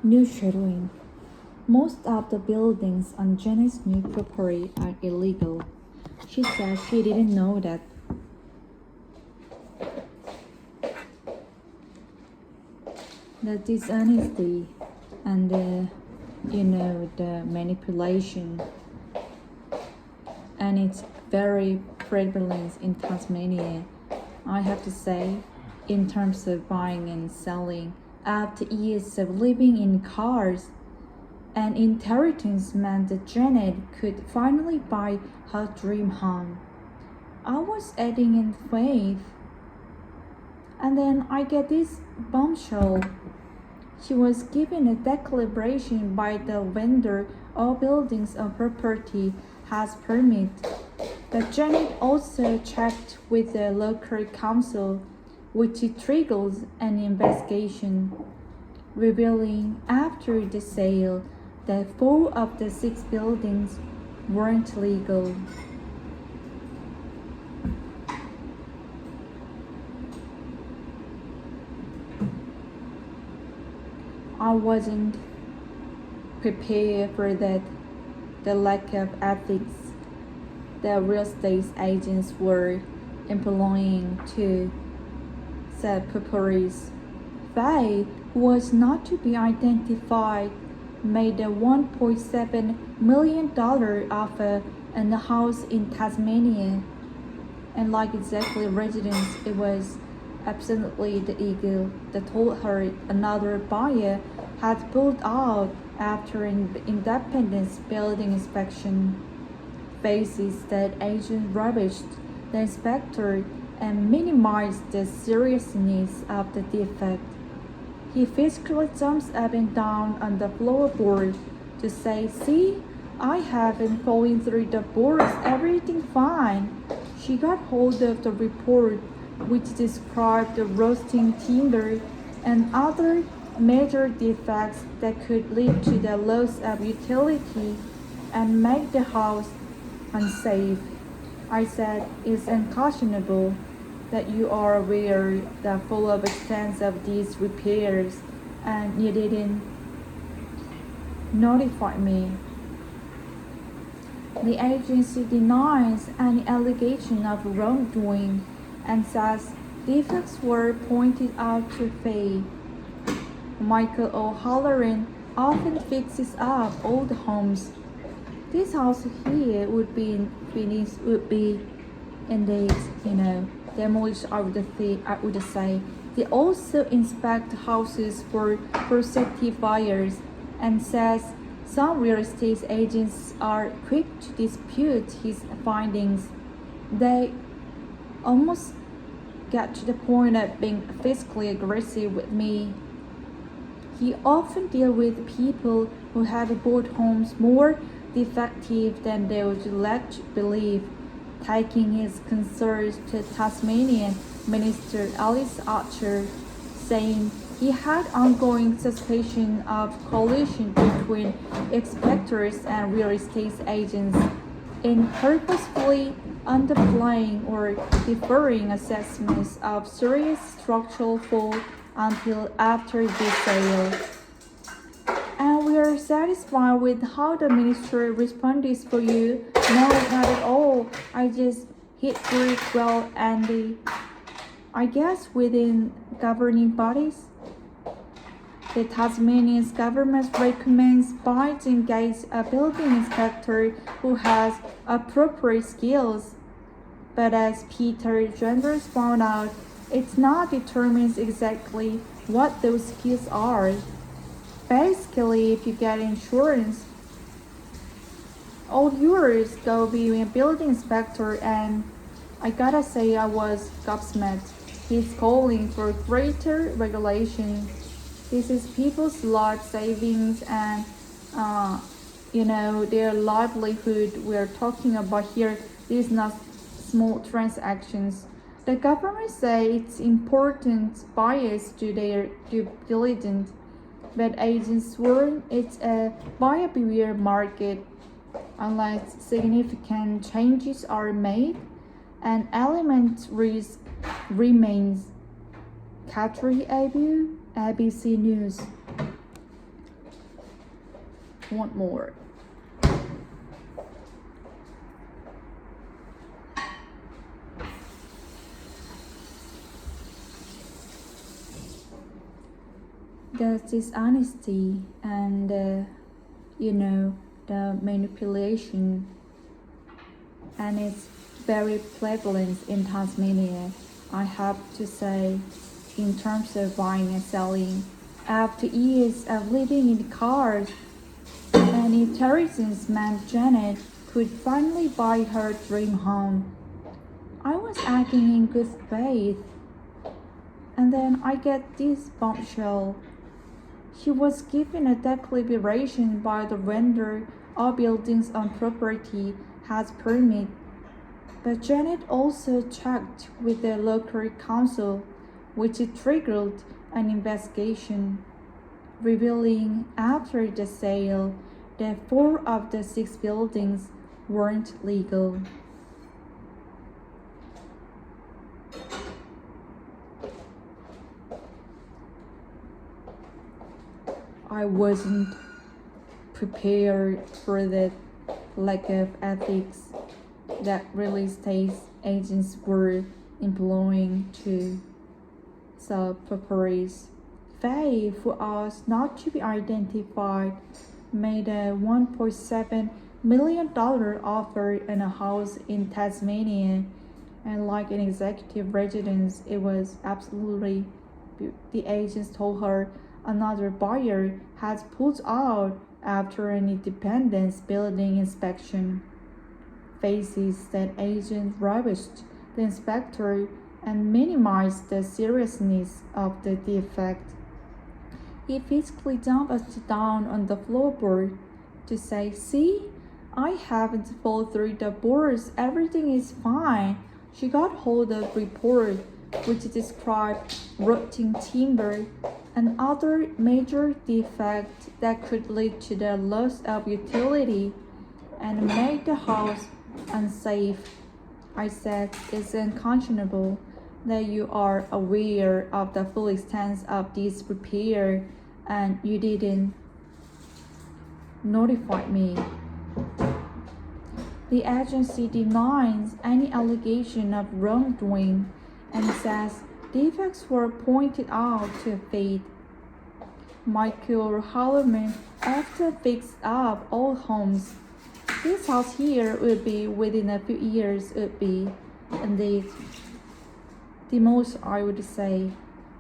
News-shadowing. Most of the buildings on Jenny's new property are illegal. She said she didn't know that. The dishonesty and the manipulation, and it's very prevalent in Tasmania, I have to say, in terms of buying and selling. After years of living in cars, an inheritance meant that Janet could finally buy her dream home. I was adding in faith, and then I get this bombshell. She was given a declaration by the vendor all buildings or property has permit. But Janet also checked with the local council, which triggers an investigation, revealing after the sale that 4 of the 6 buildings weren't legal. I wasn't prepared for that, the lack of ethics that real estate agents were employing to sell properties. Faye, who was not to be identified, made a $1.7 million offer on a house in Tasmania, and like exactly residents, it was absolutely the eagle that told her another buyer had pulled out after an independent building inspection. Faces that agent rubbished the inspector and minimized the seriousness of the defect. He physically jumps up and down on the floorboard to say, "See, I have been going through the boards, everything fine." She got hold of the report, which described the rusting timber and other major defects that could lead to the loss of utility and make the house unsafe. I said, "It's unconscionable that you are aware the full extent of these repairs and you didn't notify me." The agency denies any allegation of wrongdoing and says defects were pointed out to Faye. Michael O'Halloran often fixes up old homes. This house here would be finished, indeed, demolished. I would say. They also inspect houses for prospective buyers and says some real estate agents are quick to dispute his findings. They almost get to the point of being physically aggressive with me. He often deals with people who have bought homes more defective than they would like to believe, taking his concerns to Tasmanian Minister Alice Archer, saying he had ongoing suspicion of collusion between inspectors and real estate agents in purposefully underplaying or deferring assessments of serious structural fault until after the sale. And we are satisfied with how the ministry responded for you. No, not at all. I just hit brick well, and I guess within governing bodies, the Tasmanian government recommends buyers to engage a building inspector who has appropriate skills. But as Peter Genders found out, it's not determines exactly what those skills are. Basically, if you get insurance, all yours go be a building inspector, and I gotta say I was gobsmacked. He's calling for greater regulation. This is people's life savings and their livelihood we're talking about here. This is not small transactions. The government say it's important buyers do their due diligence, but agents warn it's a buyer beware market unless significant changes are made and element risk remains. Katri Abu, ABC News. want more. The dishonesty and the manipulation, and it's very prevalent in Tasmania, I have to say, in terms of buying and selling. After years of living in cars and inheritance meant Janet could finally buy her dream home. I was acting in good faith, and then I get this bombshell. She was given a declaration by the vendor of buildings on property has permit, but Janet also checked with the local council, which triggered an investigation, revealing after the sale that 4 of the 6 buildings weren't legal. I wasn't prepared for the lack of ethics that real estate agents were employing to sell properties. Faye, who asked not to be identified, made a $1.7 million offer on a house in Tasmania, and like an executive residence, it was absolutely. The agents told her another buyer has pulled out after an independent building inspection. Faces that agent rubbished the inspector and minimized the seriousness of the defect. He physically dumped us down on the floorboard to say, "See, I haven't fallen through the boards. Everything is fine." She got hold of a report which described rotting timber and other major defects that could lead to the loss of utility and made the house unsafe. I said, "It's unconscionable that you are aware of the full extent of this repair and you didn't notify me." The agency denies any allegation of wrongdoing and says defects were pointed out to Faith. Michael Hallerman after fixed up all homes. This house here would be within a few years would be, indeed, the most I would say.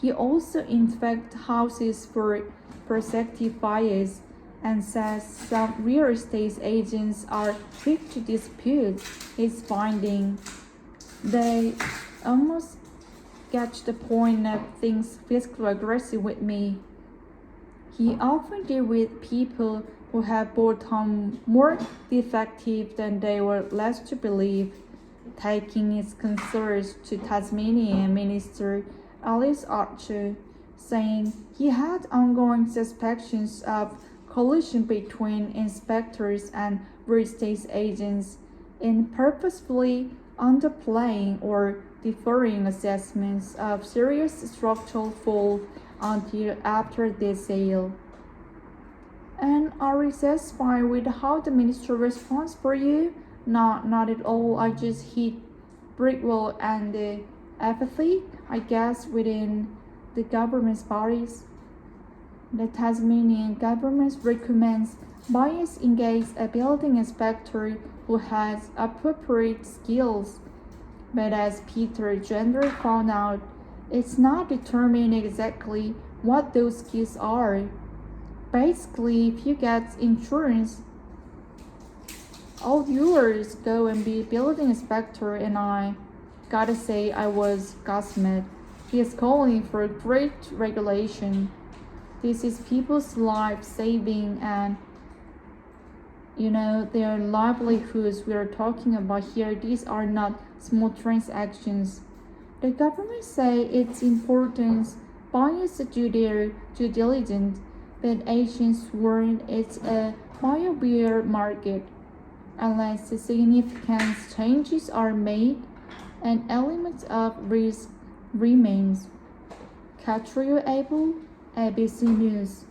He also inspects houses for prospective buyers and says some real estate agents are quick to dispute his finding. They almost get to the point of things physically aggressive with me. He often deals with people who have bought home more defective than they were led to believe, taking his concerns to Tasmanian Minister Alice Archer, saying he had ongoing suspicions of collusion between inspectors and real estate agents in purposefully underplaying or deferring assessments of serious structural fault until after the sale. And are you satisfied with how the minister responds for you? Not at all. I just hit brick wall and the apathy, I guess, within the government's bodies. The Tasmanian government recommends buyers engage a building inspector who has appropriate skills. But as Peter Gender found out, it's not determined exactly what those skills are. Basically, if you get insurance, all yours go and be building inspector, and I gotta say I was gobsmacked. He is calling for great regulation. This is people's life saving and their livelihoods we are talking about here. These are not small transactions. The government say it's important buyers do their due diligence, but agents warn it's a buyer market. Unless significant changes are made, an element of risk remains. Catriel Abel, ABC News.